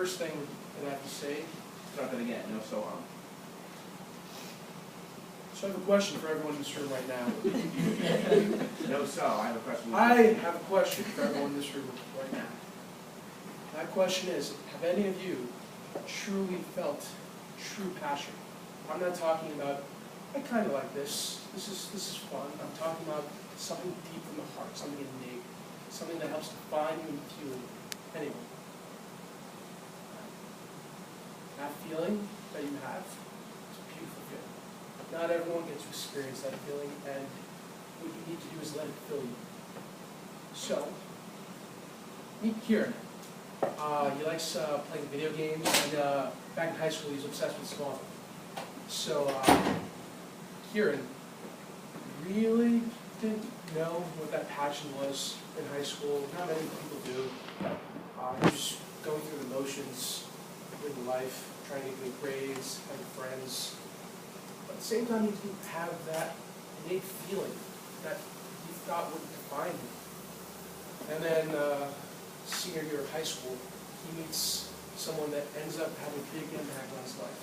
first thing that I have to say. Start that again. No so on. So I have a question for everyone in this room right now. No so. I have a question. I have a question for everyone in this room right now. That question is, have any of you truly felt true passion? I'm not talking about, I kind of like this. This is fun. I'm talking about something deep from the heart, something innate, something that helps define you and fuel you. Anyway, that feeling that you have, it's a beautiful feeling. Not everyone gets to experience that feeling, and what you need to do is let it fill you. So, meet Kiran. He likes playing video games, and back in high school he was obsessed with squatting. So, Kiran really didn't know what that passion was in high school. Not many people do. He was just going through the motions in life, trying to get good grades, having friends. But at the same time, he didn't have that innate feeling that he thought would define him. And then, senior year of high school, he meets someone that ends up having a big impact on his life.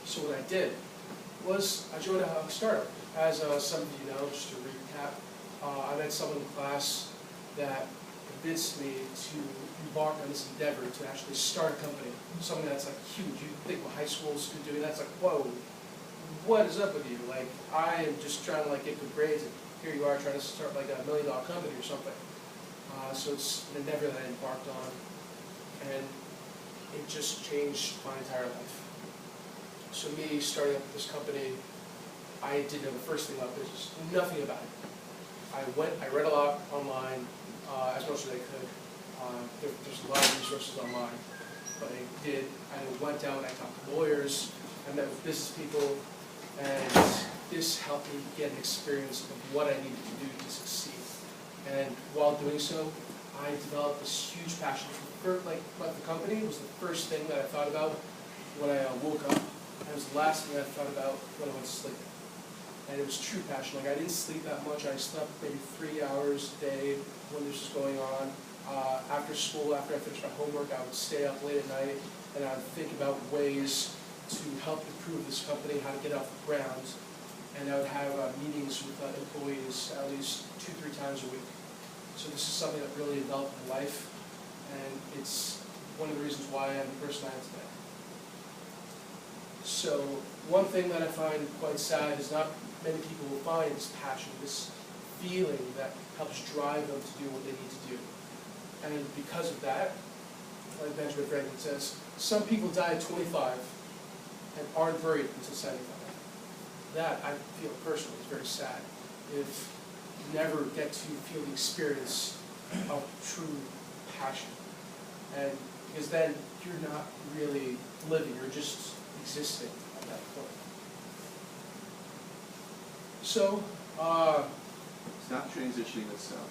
So what I did was I joined a startup. As some of you know, just to recap, I met someone in class that convinced me to embark on this endeavor to actually start a company, something that's like huge. You think what high school is doing, that's like, whoa, what is up with you? Like, I am just trying to like get good grades, and here you are trying to start like $1 million company or something. So it's an endeavor that I embarked on, and it just changed my entire life. So me starting up this company, I didn't know the first thing about business, nothing about it. I read a lot online, as much as I could. There's a lot of resources online, but I went down, I talked to lawyers, I met with business people, and this helped me get an experience of what I needed to do to succeed. And while doing so, I developed this huge passion for, like the company was the first thing that I thought about when I woke up. And it was the last thing I thought about when I went to sleep. And it was true passion. Like, I didn't sleep that much. I slept maybe 3 hours a day when this was going on. After school, after I finished my homework, I would stay up late at night, and I would think about ways to help improve this company, how to get off the ground. And I would have meetings with employees at least 2-3 times a week. So this is something that really developed my life, and it's one of the reasons why I'm the person I am today. So one thing that I find quite sad is not many people will find this passion, this feeling that helps drive them to do what they need to do. And because of that, like Benjamin Franklin says, some people die at 25 and aren't buried until 75. That, I feel personally, is very sad if you never get to feel the experience of true passion. And because then you're not really living, you're just existing at that point. So, Stop transitioning with self.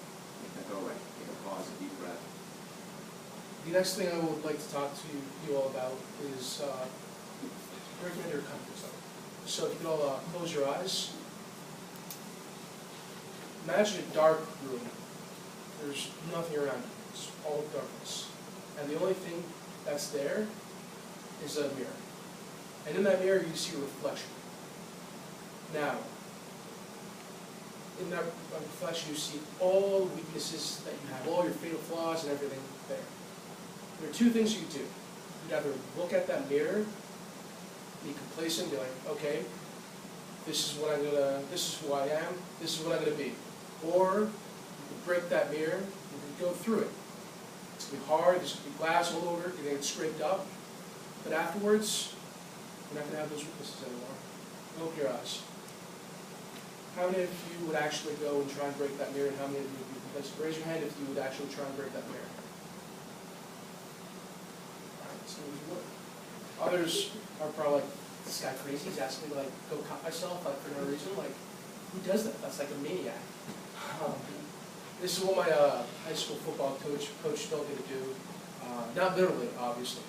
Go away. Take a pause, a deep breath. The next thing I would like to talk to you all about is breaking out of your comfort zone. So if you could all close your eyes. Imagine a dark room. There's nothing around you. It's all darkness. And the only thing that's there is a mirror. And in that mirror you see a reflection. Now, in that reflection you see all the weaknesses that you have, all your fatal flaws and everything there. There are two things you could do. You'd either look at that mirror, be complacent, be like, okay, this is who I am, this is what I'm gonna be. Or you can break that mirror, you can go through it. It's gonna be hard, there's gonna be glass all over it, you're gonna get scraped up. But afterwards, you're not gonna have those weaknesses anymore. Open your eyes. How many of you would actually go and try and break that mirror, and how many of you would be complacent? Raise your hand if you would actually try and break that mirror. Some of you would. Others are probably like, this guy crazy, he's asking me to like go cut myself like for no reason. Like, who does that? That's like a maniac. This is what my high school football coach told me to do. Not literally, obviously,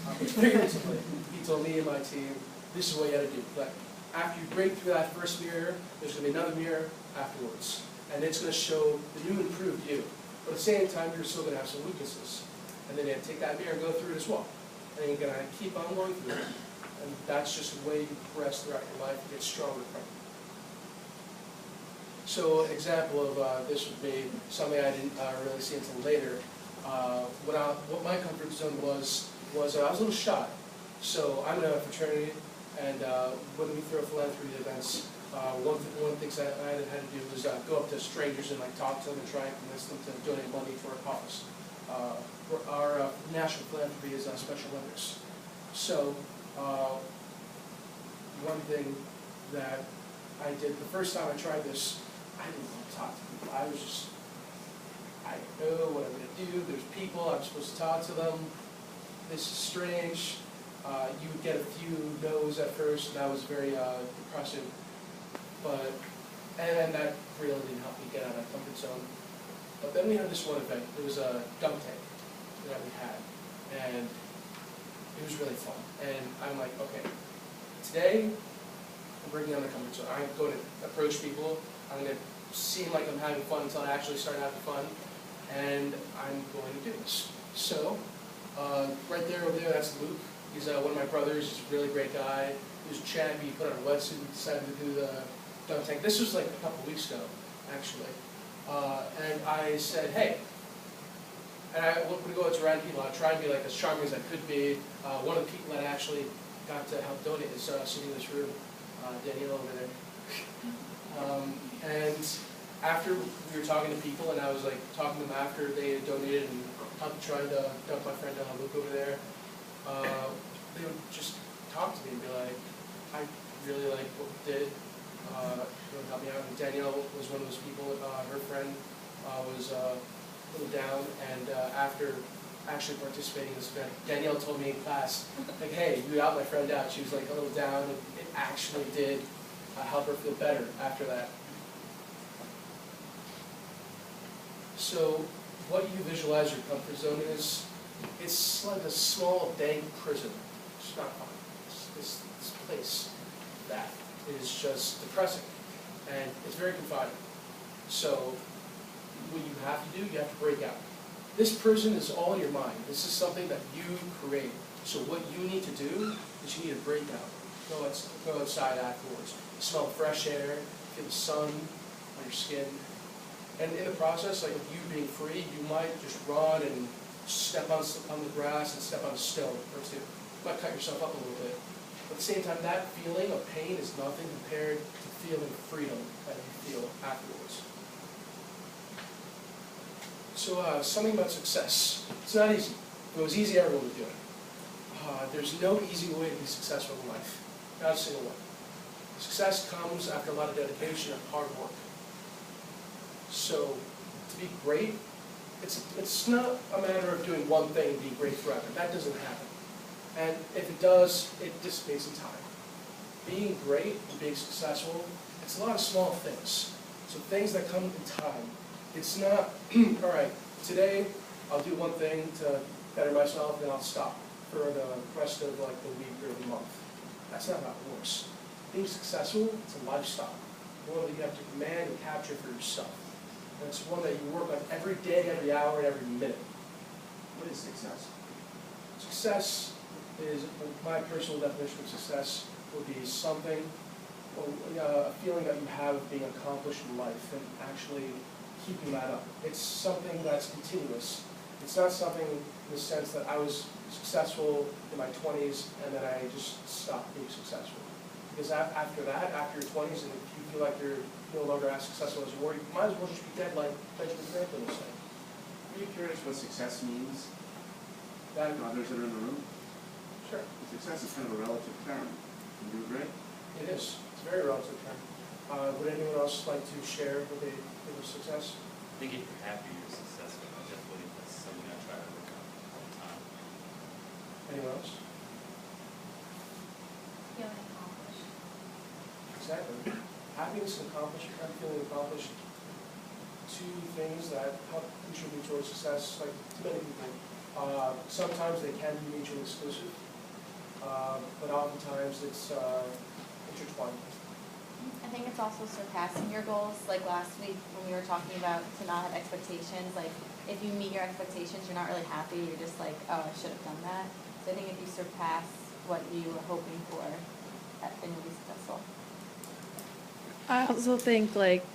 but figuratively. He told me and my team, this is what you got to do. Like, after you break through that first mirror, there's going to be another mirror afterwards. And it's going to show the new improved you. But at the same time, you're still going to have some weaknesses. And then you take that mirror and go through it as well. And you're gonna keep on going through it. And that's just the way you progress throughout your life and get stronger from it. So an example of this would be something I didn't really see until later. What my comfort zone was I was a little shy. So I'm in a fraternity, and when we throw philanthropy events, one of the things that I had to do was go up to strangers and talk to them and try and convince them to donate money to our cause. Our national philanthropy is Special Olympics. So one thing that I did the first time I tried this, I didn't want to talk to people. I was just, I don't know what I'm going to do. There's people, I'm supposed to talk to them. This is strange. You would get a few no's at first, and that was very depressing. And that really didn't help me get out of my comfort zone. But then we had this one event. It was a dunk tank that we had, and it was really fun. And I'm like, okay, today I'm breaking out of my comfort zone. I'm going to approach people. I'm going to seem like I'm having fun until I actually start having fun, and I'm going to do this. So, right there, over there, that's Luke. He's one of my brothers. He's a really great guy. He was a champ. He put on a wetsuit and decided to do the dunk tank. This was like a couple weeks ago, actually. And I said, hey, and I would go to random people. I'd try and be like as charming as I could be. One of the people that I actually got to help donate is sitting in this room, Danielle over there. And after we were talking to people, and I was like talking to them after they had donated and helped try to dump my friend Luke over there, they would just talk to me and be like, I really like what we did. You would help me out. And Danielle was one of those people. Her friend was a little down, and after actually participating in this event, Danielle told me in class, like, hey, you helped my friend out. She was like a little down, and it actually did help her feel better after that. So what you visualize your comfort zone is, it's like a small dank prison. It's not fun. It's this place that is just depressing, and it's very confining. So what you have to do, you have to break out. This prison is all in your mind. This is something that you create. So what you need to do is you need to break out. Go outside afterwards. Smell fresh air, feel the sun on your skin. And in the process, like of you being free, you might just run and step on the grass and step on a stone or two. You might cut yourself up a little bit. But at the same time, that feeling of pain is nothing compared to feeling freedom that you feel afterwards. So something about success. It's not easy. If it was easy, everyone would do it. There's no easy way to be successful in life. Not a single one. Success comes after a lot of dedication and hard work. So to be great, it's not a matter of doing one thing and being great forever. That doesn't happen. And if it does, it dissipates in time. Being great and being successful, it's a lot of small things. So things that come in time. It's not, all right, today I'll do one thing to better myself, then I'll stop for the rest of like the week or the month. That's not how it works. Being successful, it's a lifestyle. One that you have to command and capture for yourself. And it's one that you work on every day, every hour, and every minute. What is success? Success is, my personal definition of success would be something, a feeling that you have of being accomplished in life and actually keeping that up. It's something that's continuous. It's not something in the sense that I was successful in my 20s and then I just stopped being successful. Because after that, after your 20s, and if you feel like you're no longer as successful as you were, you might as well just be dead like Benjamin Franklin was saying. Are you curious what success means That, to others that are in the room? sure, Success is kind of a relative term. Would you agree? it is. It's a very relative term. Would anyone else like to share what they think of success? I think if you're happy, you're successful. I definitely, that's something I try to work on all the time. Anyone else? Feeling accomplished. Exactly. Happiness and accomplishment, I'm feeling accomplished. Two things that help contribute towards success, like to many people. Sometimes they can be mutually exclusive, but oftentimes it's intertwined. I think it's also surpassing your goals. Like last week when we were talking about to not have expectations, like if you meet your expectations, you're not really happy, you're just like, oh, I should have done that. So I think if you surpass what you were hoping for, then you'll be successful. I also think like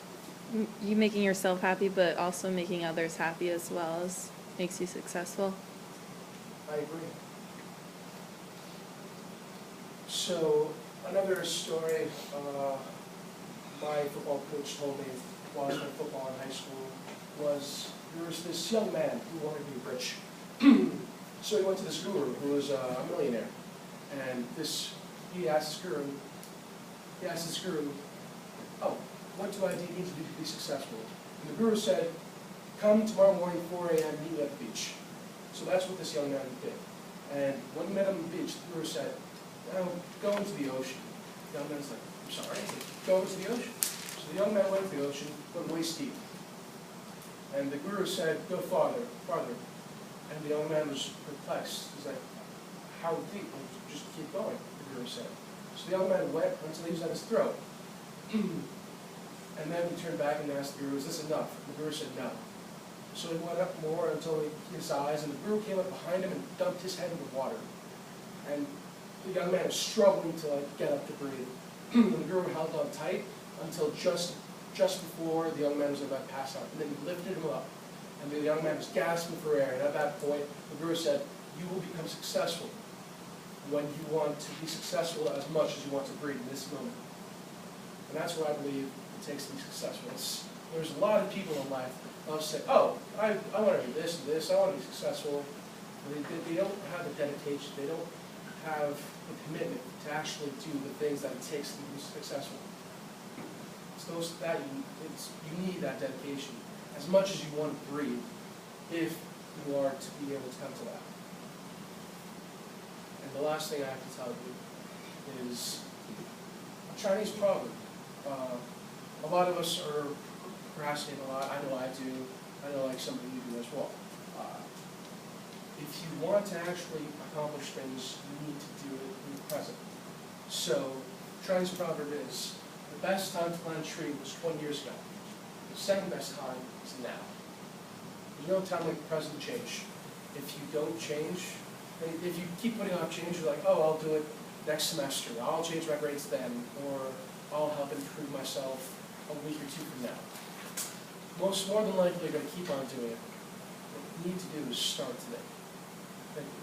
you making yourself happy, but also making others happy as well makes you successful. I agree. So, another story, my football coach told me while I was playing football in high school was there was this young man who wanted to be rich. So he went to this guru who was a millionaire. And he asked this guru, oh, what do I need to do to be successful? And the guru said, come tomorrow morning, 4 a.m., meet me at the beach. So that's what this young man did. And when he met him on the beach, the guru said, oh, go into the ocean. The young man's like, I'm sorry? He said, go into the ocean. So the young man went to the ocean, went waist deep. And the guru said, go farther, farther. And the young man was perplexed. He's like, how deep? Just keep going, the guru said. So the young man went until he was at his throat. And then he turned back and asked the guru, is this enough? The guru said no. So he went up more until he hit his eyes, and the guru came up behind him and dumped his head in the water. And the young man was struggling to get up to breathe. And the guru held on tight until just before the young man was about to pass out. And then he lifted him up. And the young man was gasping for air. And at that point, the guru said, you will become successful when you want to be successful as much as you want to breathe in this moment. And that's what I believe it takes to be successful. There's a lot of people in life who say, oh, I want to do this and this, I want to be successful. But they don't have the dedication, they don't have the commitment to actually do the things that it takes to be successful. You need that dedication as much as you want to breathe if you are to be able to come to that. And the last thing I have to tell you is a Chinese proverb. A lot of us are procrastinating a lot. I know I do. I know some of you do as well. If you want to actually accomplish things, you need to do it in the present. So, Chinese proverb is, the best time to plant a tree was 20 years ago. The second best time is now. There's no time like the present to change. If you don't change, if you keep putting off change, you're like, oh, I'll do it next semester. I'll change my grades then, or I'll help improve myself a week or two from now. More than likely, you're going to keep on doing it. What you need to do is start today. Thank you.